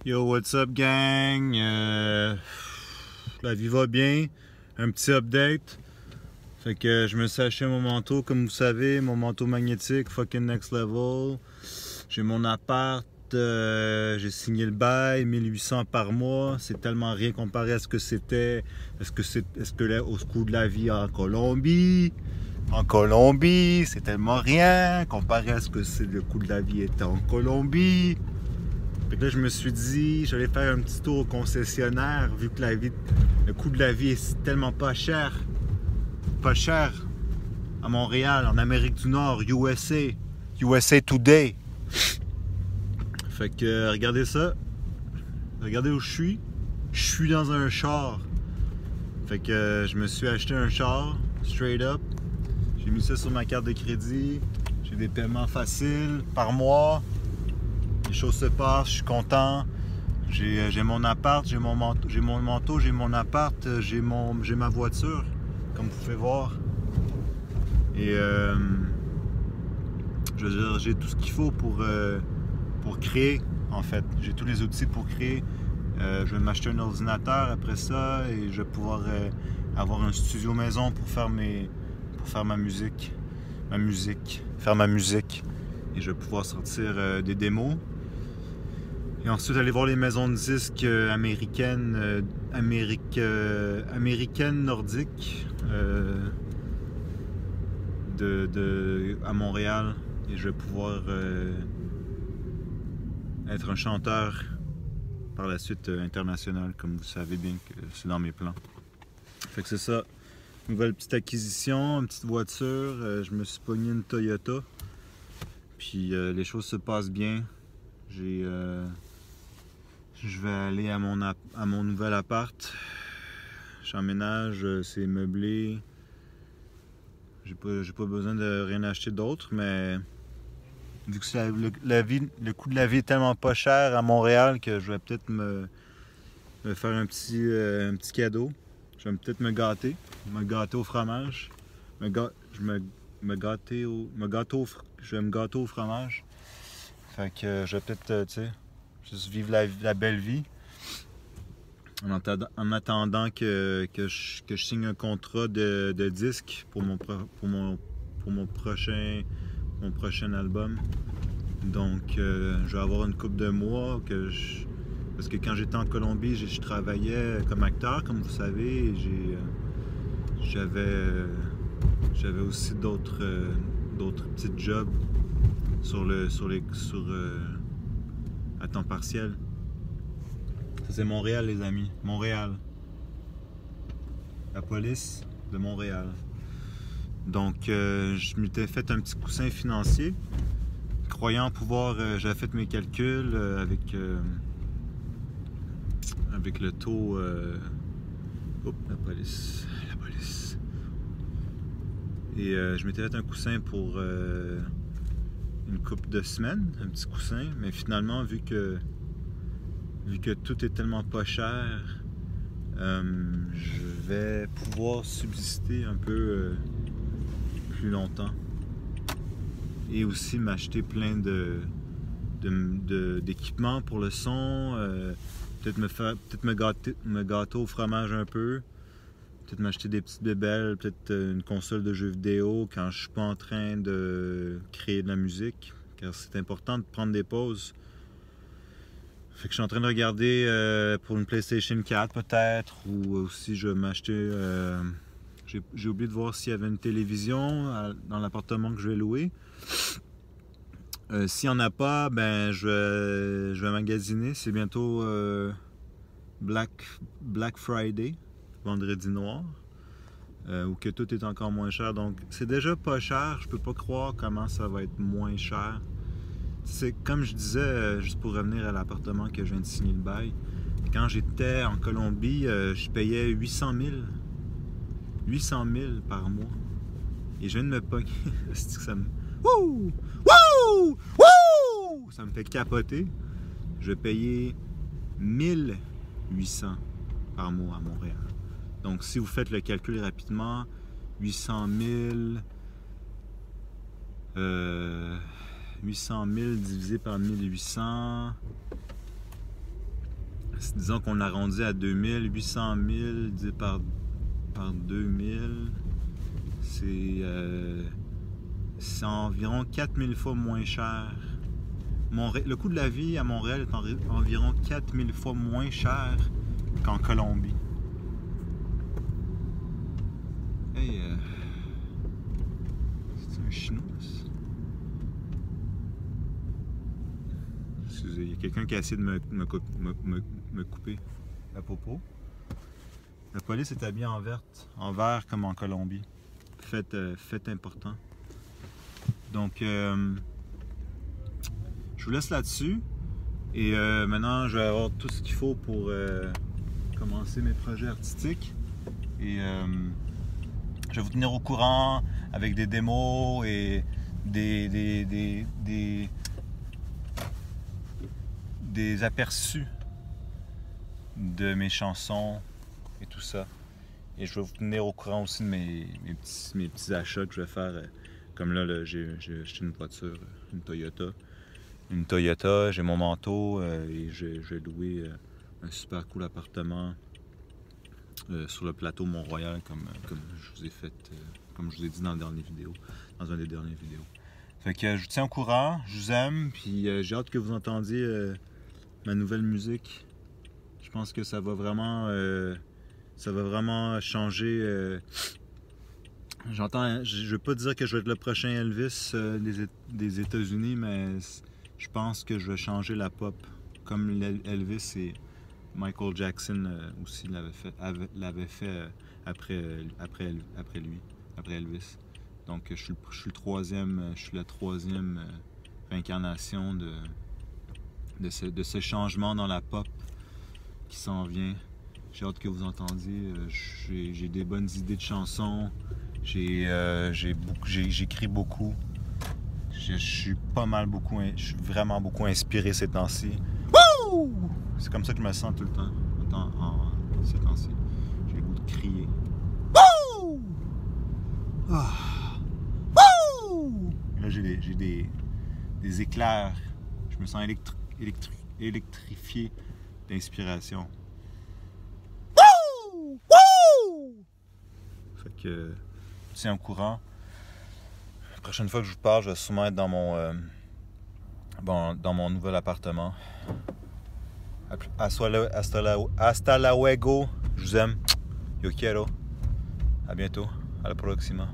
Yo, what's up, gang? La vie va bien. Un petit update. Fait que je me suis acheté mon manteau, comme vous savez, mon manteau magnétique, fucking next level. J'ai mon appart, j'ai signé le bail, 1800 par mois. C'est tellement rien comparé à ce que c'était. Est-ce que là, au coût de la vie en Colombie? En Colombie, c'est tellement rien comparé à ce que c'est le coût de la vie était en Colombie. Fait que là, je me suis dit, j'allais faire un petit tour au concessionnaire, vu que le coût de la vie est tellement pas cher à Montréal, en Amérique du Nord, USA Today. Fait que, regardez ça. Regardez où je suis. Je suis dans un char. Fait que je me suis acheté un char, straight up. J'ai mis ça sur ma carte de crédit. J'ai des paiements faciles par mois. Les choses se passent, je suis content. J'ai mon appart, j'ai mon manteau, j'ai mon appart, j'ai ma voiture, comme vous pouvez voir. Et je veux dire, j'ai tout ce qu'il faut pour créer, en fait. J'ai tous les outils pour créer. Je vais m'acheter un ordinateur après ça et je vais pouvoir avoir un studio maison pour faire ma musique. Faire ma musique. Et je vais pouvoir sortir des démos. Et ensuite, aller voir les maisons de disques américaines nordiques à Montréal. Et je vais pouvoir être un chanteur par la suite international, comme vous savez bien que c'est dans mes plans. Fait que c'est ça. Nouvelle petite acquisition, une petite voiture. Je me suis pogné une Toyota. Puis les choses se passent bien. Je vais aller à mon nouvel appart. J'emménage, c'est meublé. J'ai pas besoin de rien acheter d'autre, mais vu que le coût de la vie est tellement pas cher à Montréal que je vais peut-être me faire un petit cadeau. Je vais peut-être me gâter au fromage. Je vais me gâter au fromage. Fait que je vais peut-être, tu sais, juste vivre la belle vie en attendant que je signe un contrat de disque pour mon prochain album. Donc je vais avoir une couple de mois parce que quand j'étais en Colombie, je travaillais comme acteur, comme vous savez, et j'avais aussi d'autres petits jobs à temps partiel. Ça, c'est Montréal, les amis. Montréal. La police de Montréal. Donc, je m'étais fait un petit coussin financier. Croyant pouvoir... j'avais fait mes calculs avec le taux... la police. Et je m'étais fait un coussin pour une couple de semaines, un petit coussin. Mais finalement, vu que tout est tellement pas cher, je vais pouvoir subsister un peu plus longtemps. Et aussi m'acheter plein d'équipements pour le son. Peut-être me gâter au fromage un peu. Peut-être m'acheter des petites bébelles, peut-être une console de jeux vidéo quand je suis pas en train de créer de la musique. Car c'est important de prendre des pauses. Fait que je suis en train de regarder pour une PlayStation 4 peut-être, ou aussi je vais m'acheter... j'ai oublié de voir s'il y avait une télévision dans l'appartement que je vais louer. S'il n'y en a pas, ben je vais magasiner. C'est bientôt Black Friday, vendredi noir, où que tout est encore moins cher. Donc c'est déjà pas cher, je peux pas croire comment ça va être moins cher. C'est comme je disais, juste pour revenir à l'appartement que je viens de signer le bail, quand j'étais en Colombie, je payais 800 000 par mois. Et je viens de me pogner. C'est que ça me... Wouh! Wouh! Wouh! Ça me fait capoter. Je vais payer 1800 par mois à Montréal. Donc si vous faites le calcul rapidement, 800 000 divisé par 1800, disons qu'on arrondit à 2000, 800 000 divisé par 2000, c'est environ 4000 fois moins cher. Le coût de la vie à Montréal est environ 4000 fois moins cher qu'en Colombie. Hey, c'est un chinois. Excusez, il y a quelqu'un qui a essayé de me couper la popo. La police est habillée en vert comme en Colombie. Fait important. Donc, je vous laisse là-dessus. Et maintenant, je vais avoir tout ce qu'il faut pour commencer mes projets artistiques. Et je vais vous tenir au courant avec des démos et des aperçus de mes chansons et tout ça. Et je vais vous tenir au courant aussi de mes petits achats que je vais faire. Comme là j'ai acheté une voiture, une Toyota, j'ai mon manteau et j'ai loué un super cool appartement sur le plateau Mont-Royal comme je vous ai fait, comme je vous ai dit dans une des dernières vidéos. Fait que je vous tiens au courant, je vous aime, puis j'ai hâte que vous entendiez ma nouvelle musique. Je pense que ça va vraiment changer. Je veux pas dire que je vais être le prochain Elvis des États-Unis, mais je pense que je vais changer la pop. Comme Elvis et Michael Jackson aussi l'avait fait après Elvis. Donc je suis la troisième réincarnation de ce changement dans la pop qui s'en vient. J'ai hâte que vous entendiez. J'ai des bonnes idées de chansons. J'écris beaucoup. Je suis vraiment beaucoup inspiré ces temps-ci. C'est comme ça que je me sens tout le temps ces temps-ci. J'ai le goût de crier. Là, j'ai des éclairs. Je me sens électrifié d'inspiration. Fait que je tiens au courant. La prochaine fois que je vous parle, je vais sûrement être dans mon nouvel appartement. Hasta luego. Je vous aime. Yo quiero. À bientôt. À la próxima.